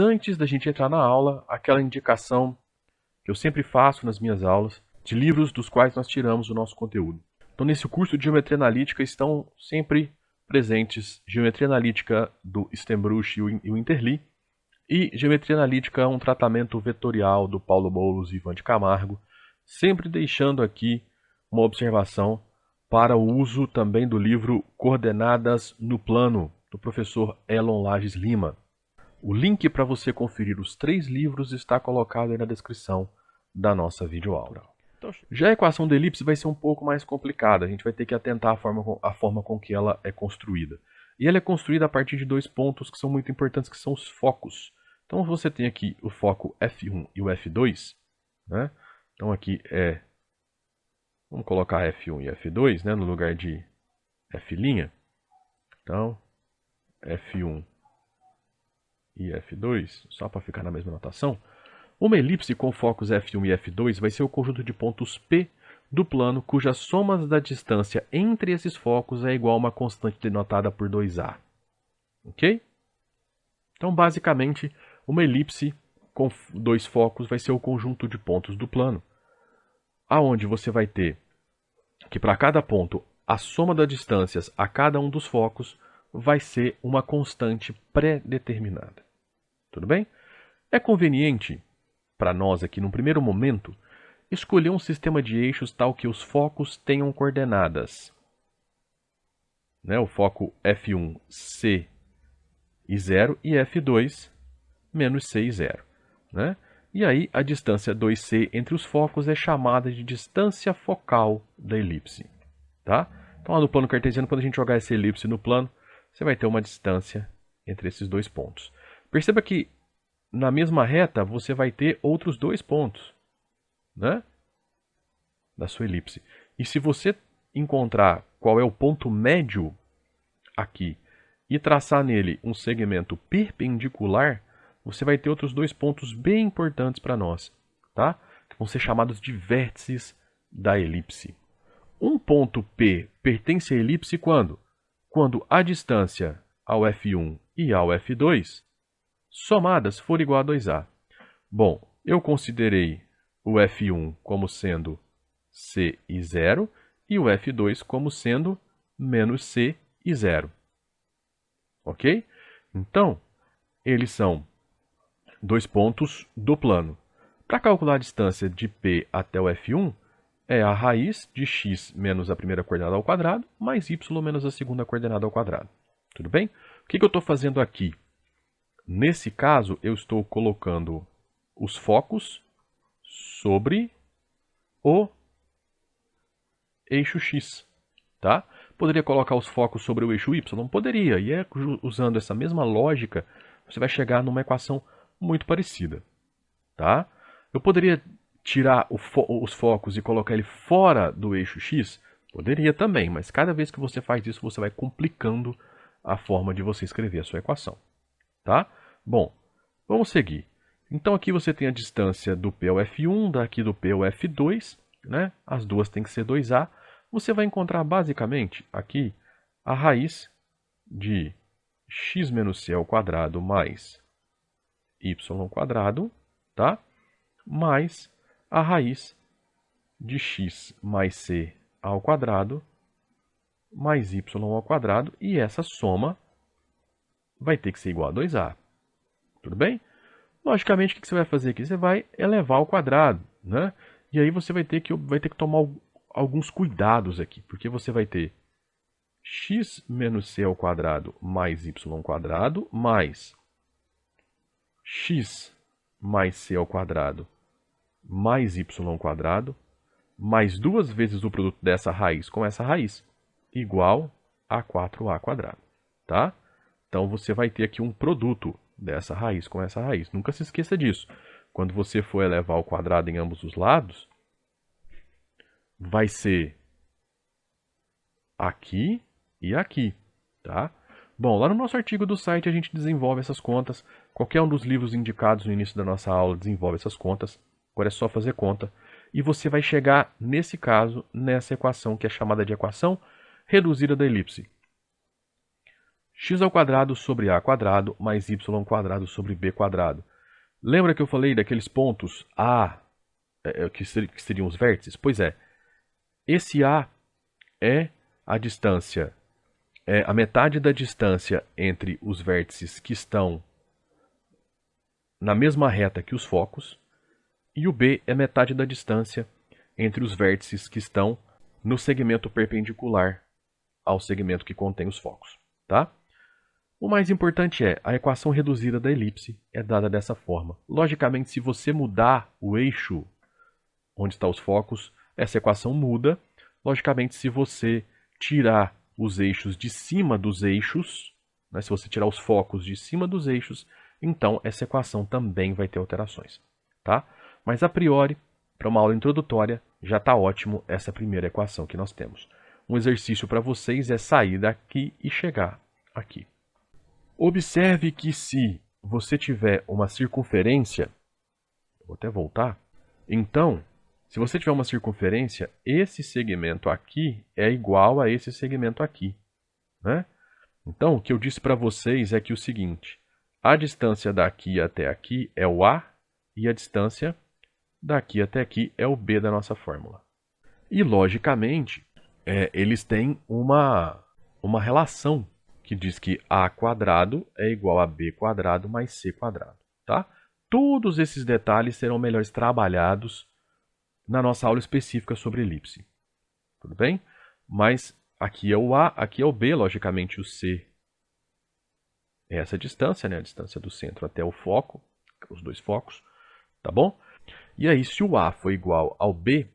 Antes da gente entrar na aula, aquela indicação que eu sempre faço nas minhas aulas de livros dos quais nós tiramos o nosso conteúdo. Então, nesse curso de Geometria Analítica estão sempre presentes Geometria Analítica do Stembruch e o Interli, e Geometria Analítica, um tratamento vetorial do Paulo Boulos e Ivan de Camargo, sempre deixando aqui uma observação para o uso também do livro Coordenadas no Plano, do professor Elon Lages Lima. O link para você conferir os 3 livros está colocado aí na descrição da nossa videoaula. Já a equação da elipse vai ser um pouco mais complicada, a gente vai ter que atentar à forma com que ela é construída. E ela é construída a partir de 2 pontos que são muito importantes, que são os focos. Então você tem aqui o foco F1 e o F2, né? Então aqui vamos colocar F1 e F2, né, no lugar de F'. Então, F1 e F2, só para ficar na mesma notação. Uma elipse com focos F1 e F2 vai ser o conjunto de pontos P do plano cuja soma da distância entre esses focos é igual a uma constante denotada por 2A. Ok? Então, basicamente, uma elipse com 2 focos vai ser o conjunto de pontos do plano, aonde você vai ter que para cada ponto a soma das distâncias a cada um dos focos vai ser uma constante pré-determinada. Tudo bem? É conveniente para nós aqui, num primeiro momento, escolher um sistema de eixos tal que os focos tenham coordenadas. O foco F1, C e 0 e F2, menos C e 0. E aí a distância 2C entre os focos é chamada de distância focal da elipse. Tá? Então lá no plano cartesiano, quando a gente jogar essa elipse no plano, você vai ter uma distância entre esses 2 pontos. Perceba que na mesma reta você vai ter outros 2 pontos, né, da sua elipse. E se você encontrar qual é o ponto médio aqui e traçar nele um segmento perpendicular, você vai ter outros 2 pontos bem importantes para nós, tá? Que vão ser chamados de vértices da elipse. Um ponto P pertence à elipse quando? Quando a distância ao F1 e ao F2 somadas for igual a 2A. Bom, eu considerei o F1 como sendo C e 0 e o F2 como sendo menos C e 0. Ok? Então, eles são 2 pontos do plano. Para calcular a distância de P até o F1, é a raiz de x menos a primeira coordenada ao quadrado, mais y menos a segunda coordenada ao quadrado. Tudo bem? O que eu estou fazendo aqui? Nesse caso, eu estou colocando os focos sobre o eixo x. Tá? Poderia colocar os focos sobre o eixo y? Poderia. E usando essa mesma lógica, você vai chegar numa equação muito parecida. Tá? Eu poderia tirar os focos e colocar ele fora do eixo x? Poderia também, mas cada vez que você faz isso, você vai complicando a forma de você escrever a sua equação. Tá? Bom, vamos seguir. Então aqui você tem a distância do P ao F1, daqui do P ao F2, né? As duas têm que ser 2A. Você vai encontrar basicamente aqui a raiz de x menos c ao quadrado mais y quadrado, tá? Mais a raiz de x mais c ao quadrado mais y ao quadrado, e essa soma vai ter que ser igual a 2A. Tudo bem? Logicamente, o que você vai fazer aqui? Você vai elevar ao quadrado, né? E aí você vai ter que tomar alguns cuidados aqui, porque você vai ter x menos c ao quadrado mais y quadrado mais x mais c ao quadrado mais y quadrado mais 2 vezes o produto dessa raiz com essa raiz, igual a 4a quadrado. Tá? Então você vai ter aqui um produto dessa raiz com essa raiz. Nunca se esqueça disso. Quando você for elevar ao quadrado em ambos os lados, vai ser aqui e aqui. Tá? Bom, lá no nosso artigo do site a gente desenvolve essas contas. Qualquer um dos livros indicados no início da nossa aula desenvolve essas contas. Agora é só fazer conta. E você vai chegar, nesse caso, nessa equação que é chamada de equação reduzida da elipse. x ao quadrado sobre a quadrado mais y quadrado sobre b quadrado. Lembra que eu falei daqueles pontos A, que seriam os vértices? Pois é, esse A é a distância, é a metade da distância entre os vértices que estão na mesma reta que os focos, e o B é metade da distância entre os vértices que estão no segmento perpendicular ao segmento que contém os focos, tá? O mais importante é, a equação reduzida da elipse é dada dessa forma. Logicamente, se você mudar o eixo onde estão os focos, essa equação muda. Logicamente, se você tirar os eixos de cima dos eixos, né, se você tirar os focos de cima dos eixos, então essa equação também vai ter alterações, tá? Mas a priori, para uma aula introdutória, já está ótimo essa primeira equação que nós temos. Um exercício para vocês é sair daqui e chegar aqui. Observe que se você tiver uma circunferência, vou até voltar, então, se você tiver uma circunferência, esse segmento aqui é igual a esse segmento aqui, né? Então, o que eu disse para vocês é que o seguinte, a distância daqui até aqui é o A e a distância daqui até aqui é o B da nossa fórmula. E, logicamente, eles têm uma relação que diz que A quadrado é igual a B quadrado mais C quadrado, tá? Todos esses detalhes serão melhores trabalhados na nossa aula específica sobre elipse, tudo bem? Mas aqui é o A, aqui é o B, logicamente o C é essa distância, né? A distância do centro até o foco, os dois focos, tá bom? E aí, se o A for igual ao B,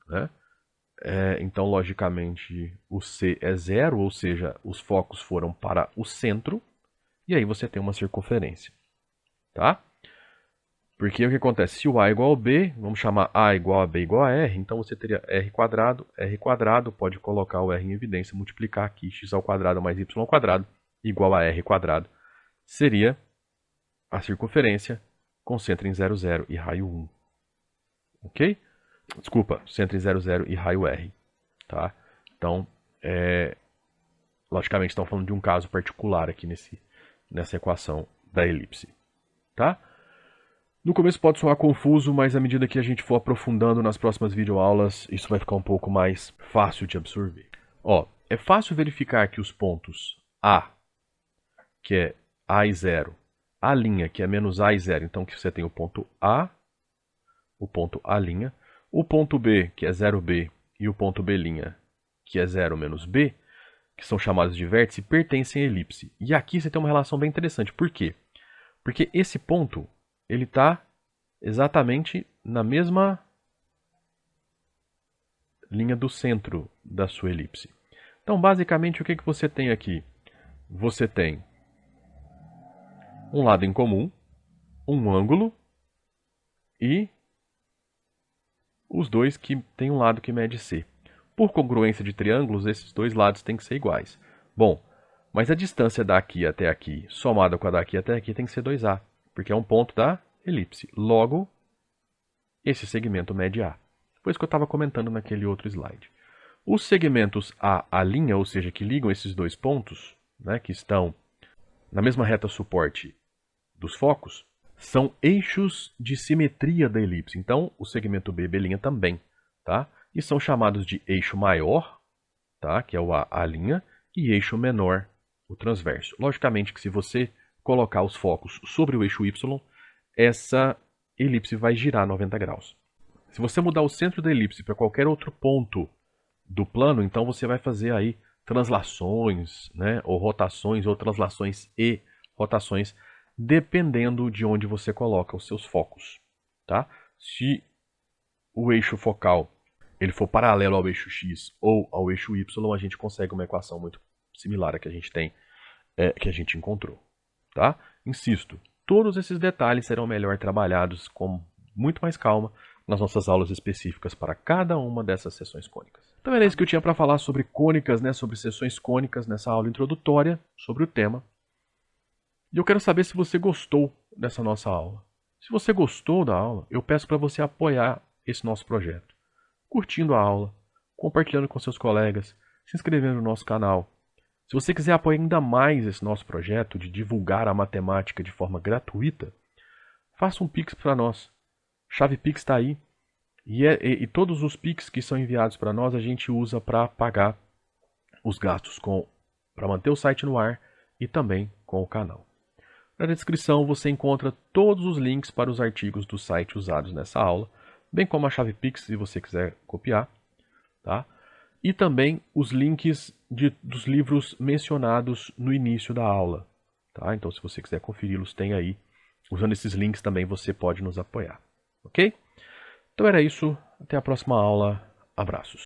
né? Então, logicamente, o C é zero, ou seja, os focos foram para o centro, e aí você tem uma circunferência, tá? Porque o que acontece? Se o A é igual ao B, vamos chamar A igual a B igual a R, então você teria R quadrado, pode colocar o R em evidência, multiplicar aqui x ao quadrado mais y ao quadrado, igual a R quadrado, seria a circunferência com centro em 0, 0 e raio 1. Ok? Desculpa, centro em 0, 0 e raio R. Tá? Então, logicamente, estamos falando de um caso particular aqui nessa equação da elipse. Tá? No começo pode soar confuso, mas à medida que a gente for aprofundando nas próximas videoaulas, isso vai ficar um pouco mais fácil de absorver. Ó, é fácil verificar que os pontos A, que é A e 0, A', que é menos A e 0, então que você tem o ponto A, o ponto A', o ponto B, que é 0B, e o ponto B', que é 0 menos B, que são chamados de vértice, pertencem à elipse. E aqui você tem uma relação bem interessante. Por quê? Porque esse ponto ele está exatamente na mesma linha do centro da sua elipse. Então, basicamente, o que você tem aqui? Você tem um lado em comum, um ângulo e os dois que têm um lado que mede C. Por congruência de triângulos, esses dois lados têm que ser iguais. Bom, mas a distância daqui até aqui, somada com a daqui até aqui, tem que ser 2A, porque é um ponto da elipse. Logo, esse segmento mede A. Foi isso que eu estava comentando naquele outro slide. Os segmentos A', ou seja, que ligam esses dois pontos, né, que estão na mesma reta suporte dos focos, são eixos de simetria da elipse. Então, o segmento B, B' também, tá? E são chamados de eixo maior, tá? Que é o A', e eixo menor, o transverso. Logicamente que se você colocar os focos sobre o eixo Y, essa elipse vai girar 90 graus. Se você mudar o centro da elipse para qualquer outro ponto do plano, então você vai fazer aí translações, né? Ou rotações, ou translações e rotações, dependendo de onde você coloca os seus focos, tá? Se o eixo focal ele for paralelo ao eixo X ou ao eixo Y, a gente consegue uma equação muito similar à que a gente tem, que a gente encontrou, tá? Insisto, todos esses detalhes serão melhor trabalhados com muito mais calma nas nossas aulas específicas para cada uma dessas seções cônicas. Então era isso que eu tinha para falar sobre cônicas, né, sobre seções cônicas nessa aula introdutória sobre o tema. E eu quero saber se você gostou dessa nossa aula. Se você gostou da aula, eu peço para você apoiar esse nosso projeto, curtindo a aula, compartilhando com seus colegas, se inscrevendo no nosso canal, Se você quiser apoiar ainda mais esse nosso projeto de divulgar a matemática de forma gratuita, faça um Pix para nós. Chave Pix está aí. E todos os Pix que são enviados para nós a gente usa para pagar os gastos para manter o site no ar e também com o canal. Na descrição você encontra todos os links para os artigos do site usados nessa aula, bem como a chave Pix se você quiser copiar, tá? E também os links dos livros mencionados no início da aula, tá? Então se você quiser conferi-los, tem aí. Usando esses links também você pode nos apoiar, ok? Então era isso, até a próxima aula, abraços.